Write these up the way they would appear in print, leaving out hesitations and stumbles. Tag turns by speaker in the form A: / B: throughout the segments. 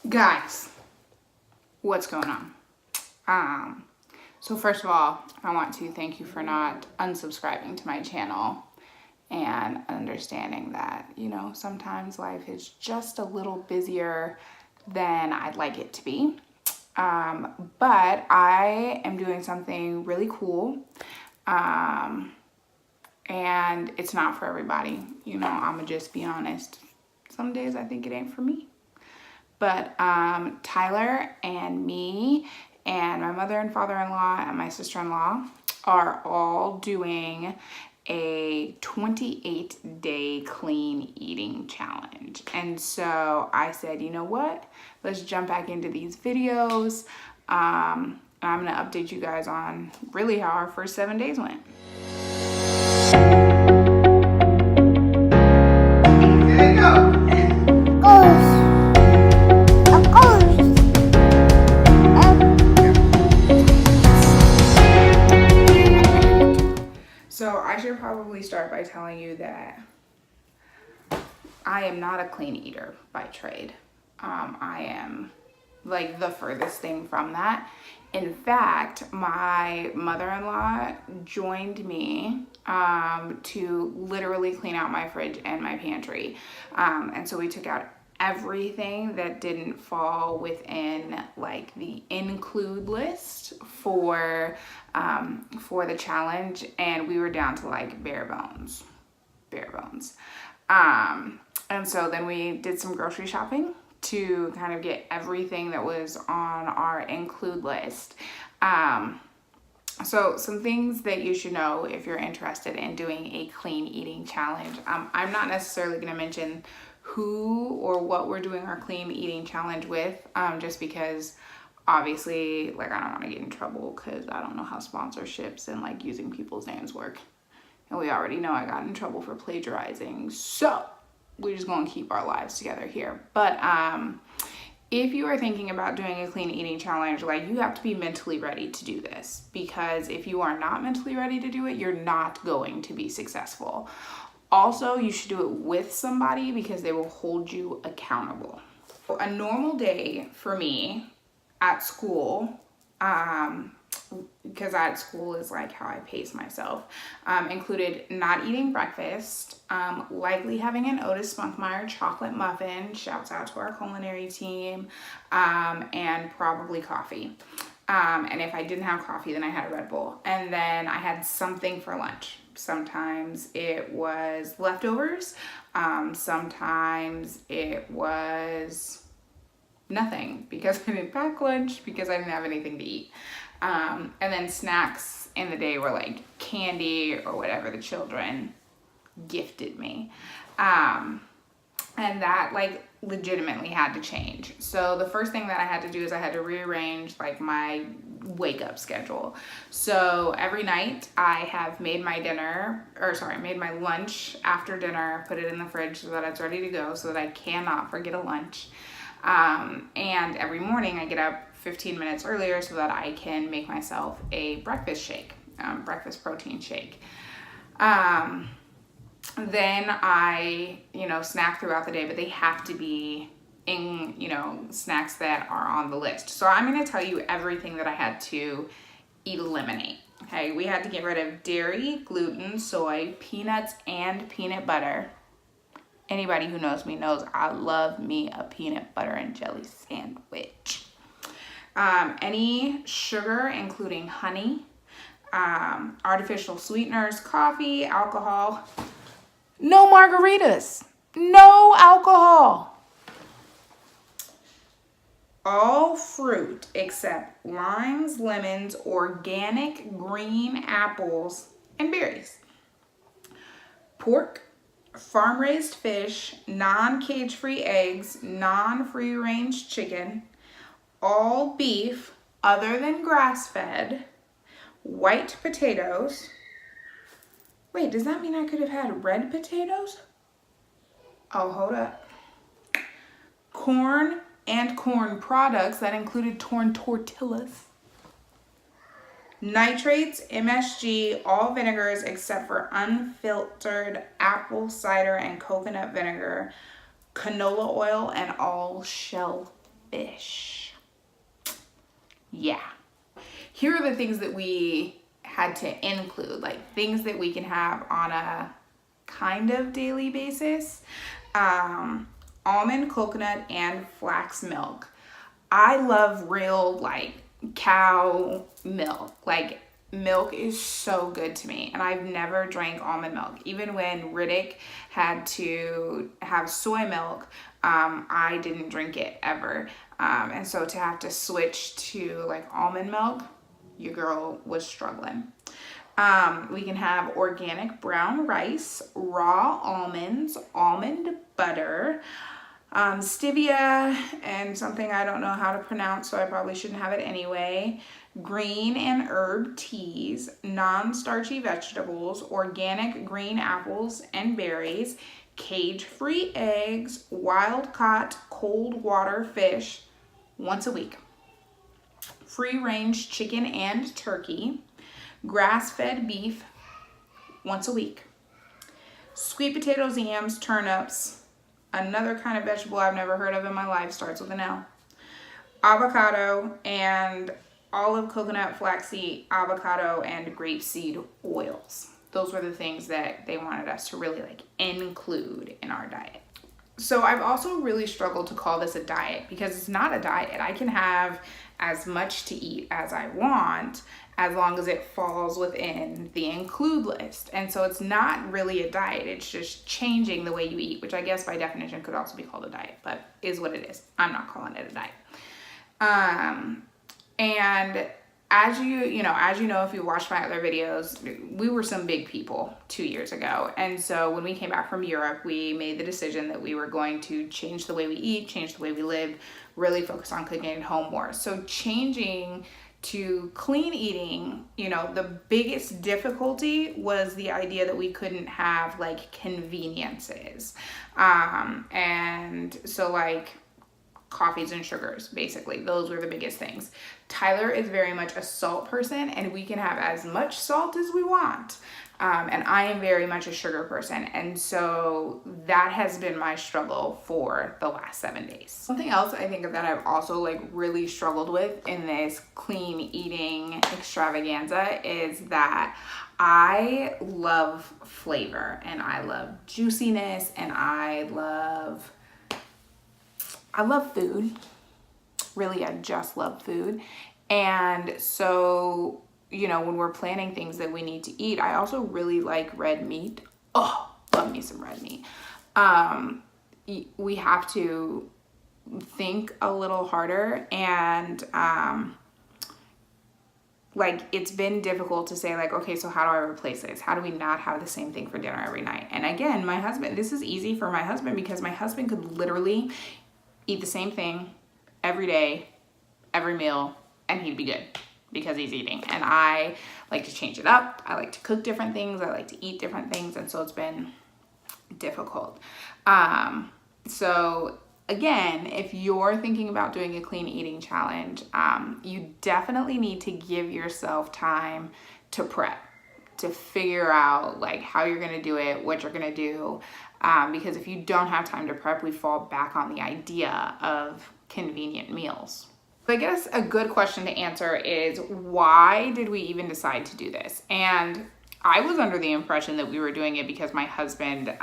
A: Guys, what's going on? So first of all, I want to thank you for not unsubscribing to my channel and understanding that, sometimes life is just a little busier than I'd like it to be. But I am doing something really cool. And it's not for everybody. I'm gonna just be honest. Some days I think it ain't for me. But Tyler and me and my mother and father-in-law and my sister-in-law are all doing a 28-day clean eating challenge. And so I said, you know what? Let's jump back into these videos. I'm going to update you guys on really how our first 7 days went.
B: There you go.
A: So I should probably start by telling you that I am not a clean eater by trade. I am like the furthest thing from that. In fact, my mother-in-law joined me to literally clean out my fridge and my pantry. And so we took out everything that didn't fall within like the include list for the challenge, and we were down to like bare bones. And so then we did some grocery shopping to kind of get everything that was on our include list. So some things that you should know if you're interested in doing a clean eating challenge. I'm not necessarily going to mention who or what we're doing our clean eating challenge with, just because obviously, like, I don't want to get in trouble because I don't know how sponsorships and like using people's names work. And we already know I got in trouble for plagiarizing. So we're just going to keep our lives together here. But if you are thinking about doing a clean eating challenge, like, you have to be mentally ready to do this, because if you are not mentally ready to do it, you're not going to be successful. Also, you should do it with somebody because they will hold you accountable. A normal day for me at school, because at school is like how I pace myself, included not eating breakfast, likely having an Otis Spunkmeyer chocolate muffin, shouts out to our culinary team, and probably coffee. And if I didn't have coffee, then I had a Red Bull. And then I had something for lunch. Sometimes it was leftovers. Sometimes it was nothing because I didn't pack lunch because I didn't have anything to eat. And then snacks in the day were like candy or whatever the children gifted me. And that like legitimately had to change. So the first thing that I had to do is I had to rearrange like my wake up schedule. So every night I have made my made my lunch after dinner, put it in the fridge so that it's ready to go so that I cannot forget a lunch. And every morning I get up 15 minutes earlier so that I can make myself a breakfast shake, breakfast protein shake. Then I, snack throughout the day, but they have to be in, snacks that are on the list. So I'm going to tell you everything that I had to eliminate. Okay. We had to get rid of dairy, gluten, soy, peanuts, and peanut butter. Anybody who knows me knows I love me a peanut butter and jelly sandwich. Any sugar, including honey, artificial sweeteners, coffee, alcohol. No margaritas. No alcohol. All fruit except limes, lemons, organic green apples, and berries. Pork, farm-raised fish, non-cage-free eggs, non-free-range chicken, all beef other than grass-fed, white potatoes. Wait, does that mean I could have had red potatoes? Oh, hold up. Corn and corn products that included torn tortillas. Nitrates, MSG, all vinegars except for unfiltered apple cider and coconut vinegar, canola oil, and all shell fish. Yeah. Here are the things that we had to include, like things that we can have on a kind of daily basis. Almond, coconut, and flax milk. I love real like cow milk. Like milk is so good to me, and I've never drank almond milk. Even when Riddick had to have soy milk, I didn't drink it ever. And so to have to switch to like almond milk, your girl was struggling. We can have organic brown rice, raw almonds, almond butter, stevia, and something I don't know how to pronounce, so I probably shouldn't have it anyway. Green and herb teas, non-starchy vegetables, organic green apples and berries, cage-free eggs, wild-caught cold water fish once a week, free-range chicken and turkey, grass-fed beef once a week, sweet potatoes, yams, turnips, another kind of vegetable I've never heard of in my life, starts with an L, avocado, and olive, coconut, flaxseed, avocado, and grapeseed oils. Those were the things that they wanted us to really like include in our diet. So I've also really struggled to call this a diet because it's not a diet. I can have as much to eat as I want as long as it falls within the include list. And so it's not really a diet. It's just changing the way you eat, which I guess by definition could also be called a diet, but is what it is. I'm not calling it a diet. And as you know, if you watched my other videos, we were some big people 2 years ago. And so when we came back from Europe, we made the decision that we were going to change the way we eat, change the way we live, really focus on cooking at home more. So changing to clean eating, the biggest difficulty was the idea that we couldn't have like conveniences. And so like coffees and sugars, basically. Those were the biggest things. Tyler is very much a salt person, and we can have as much salt as we want. And I am very much a sugar person. And so that has been my struggle for the last 7 days. Something else I think that I've also like really struggled with in this clean eating extravaganza is that I love flavor, and I love juiciness, and I love food. Really, I just love food. And so, when we're planning things that we need to eat, I also really like red meat. Oh, love me some red meat. We have to think a little harder, and like it's been difficult to say like, okay, so how do I replace this? How do we not have the same thing for dinner every night? And again, my husband, this is easy for my husband because my husband could literally eat the same thing every day, every meal, and he'd be good because he's eating. And I like to change it up. I like to cook different things. I like to eat different things. And so it's been difficult. So again, if you're thinking about doing a clean eating challenge, you definitely need to give yourself time to prep, to figure out like how you're going to do it, what you're going to do. Because if you don't have time to prep, we fall back on the idea of convenient meals. So I guess a good question to answer is, why did we even decide to do this? And I was under the impression that we were doing it because my husband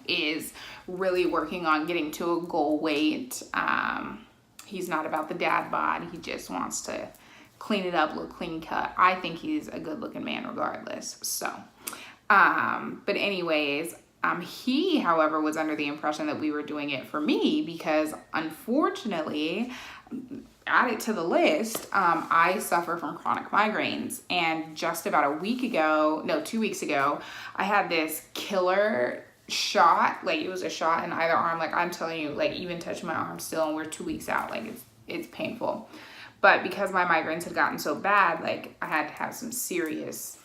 A: is really working on getting to a goal weight. He's not about the dad bod. He just wants to clean it up, look clean cut. I think he's a good looking man regardless. So, but anyways, he, however, was under the impression that we were doing it for me because unfortunately, add it to the list, I suffer from chronic migraines. And just about 2 weeks ago, I had this killer shot. Like it was a shot in either arm. Like I'm telling you, like even touching my arm still, and we're 2 weeks out, like it's painful. But because my migraines had gotten so bad, like I had to have some serious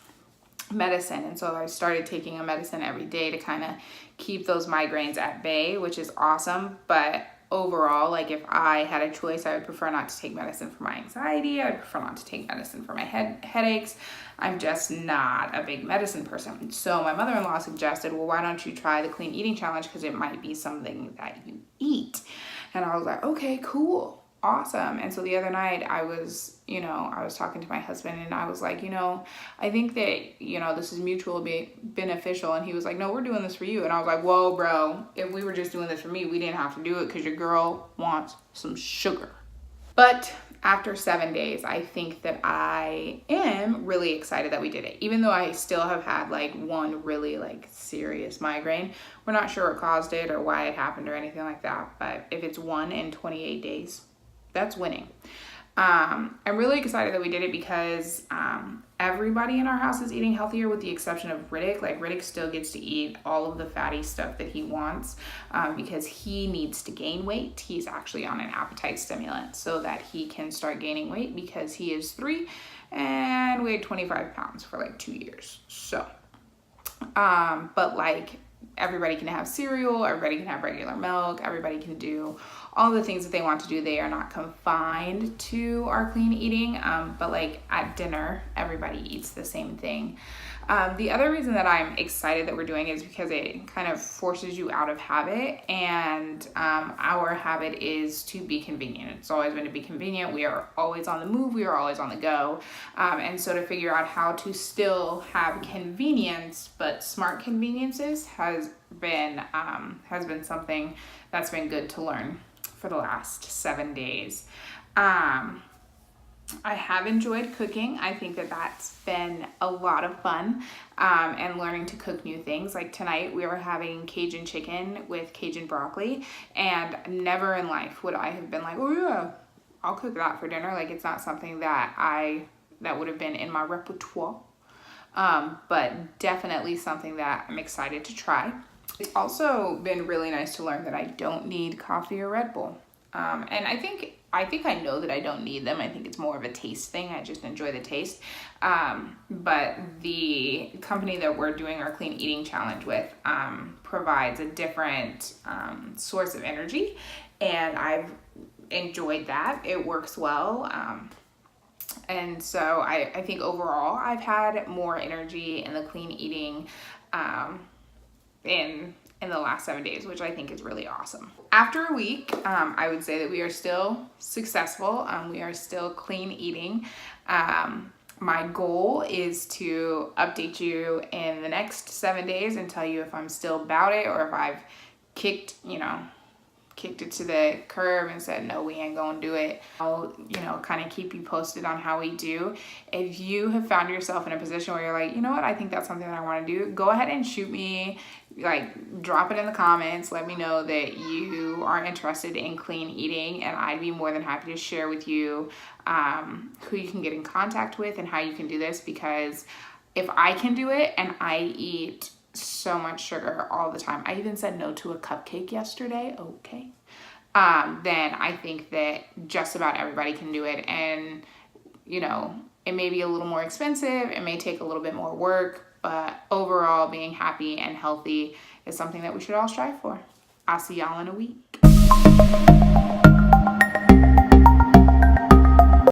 A: medicine. And so I started taking a medicine every day to kind of keep those migraines at bay, which is awesome. But overall, like if I had a choice, I would prefer not to take medicine for my anxiety. I would prefer not to take medicine for my headaches. I'm just not a big medicine person. So my mother-in-law suggested, well, why don't you try the clean eating challenge? Because it might be something that you eat. And I was like, okay, cool, awesome. And so the other night I was talking to my husband and I was like, I think that, this is mutually beneficial. And he was like, no, we're doing this for you. And I was like, whoa, bro, if we were just doing this for me, we didn't have to do it because your girl wants some sugar. But after 7 days, I think that I am really excited that we did it. Even though I still have had like one really like serious migraine. We're not sure what caused it or why it happened or anything like that. But if it's 1 in 28 days, that's winning. I'm really excited that we did it because everybody in our house is eating healthier with the exception of Riddick. Like Riddick still gets to eat all of the fatty stuff that he wants because he needs to gain weight. He's actually on an appetite stimulant so that he can start gaining weight because he is 3 and weighed 25 pounds for like 2 years. So, but like everybody can have cereal, everybody can have regular milk, everybody can do all the things that they want to do. They are not confined to our clean eating, but like at dinner, everybody eats the same thing. The other reason that I'm excited that we're doing is because it kind of forces you out of habit, and our habit is to be convenient. It's always been to be convenient. We are always on the move. We are always on the go. And so to figure out how to still have convenience, but smart conveniences has been something that's been good to learn for the last 7 days. I have enjoyed cooking. I think that that's been a lot of fun, and learning to cook new things. Like tonight we were having Cajun chicken with Cajun broccoli, and never in life would I have been like, oh yeah, I'll cook that for dinner. Like it's not something that would have been in my repertoire, but definitely something that I'm excited to try. It's also been really nice to learn that I don't need coffee or Red Bull. And I think I know that I don't need them. I think it's more of a taste thing. I just enjoy the taste. But the company that we're doing our clean eating challenge with provides a different source of energy, and I've enjoyed that. It works well. And so I think overall I've had more energy in the clean eating in the last 7 days, which I think is really awesome. After a week, I would say that we are still successful. We are still clean eating. My goal is to update you in the next 7 days and tell you if I'm still about it or if I've kicked it to the curb and said, no, we ain't gonna do it. I'll, kind of keep you posted on how we do. If you have found yourself in a position where you're like, you know what, I think that's something that I want to do, go ahead and shoot me, like drop it in the comments. Let me know that you are interested in clean eating, and I'd be more than happy to share with you who you can get in contact with and how you can do this, because if I can do it and I eat so much sugar all the time, I even said no to a cupcake yesterday, okay, then I think that just about everybody can do it. And it may be a little more expensive, it may take a little bit more work, but overall being happy and healthy is something that we should all strive for. I'll see y'all in a week.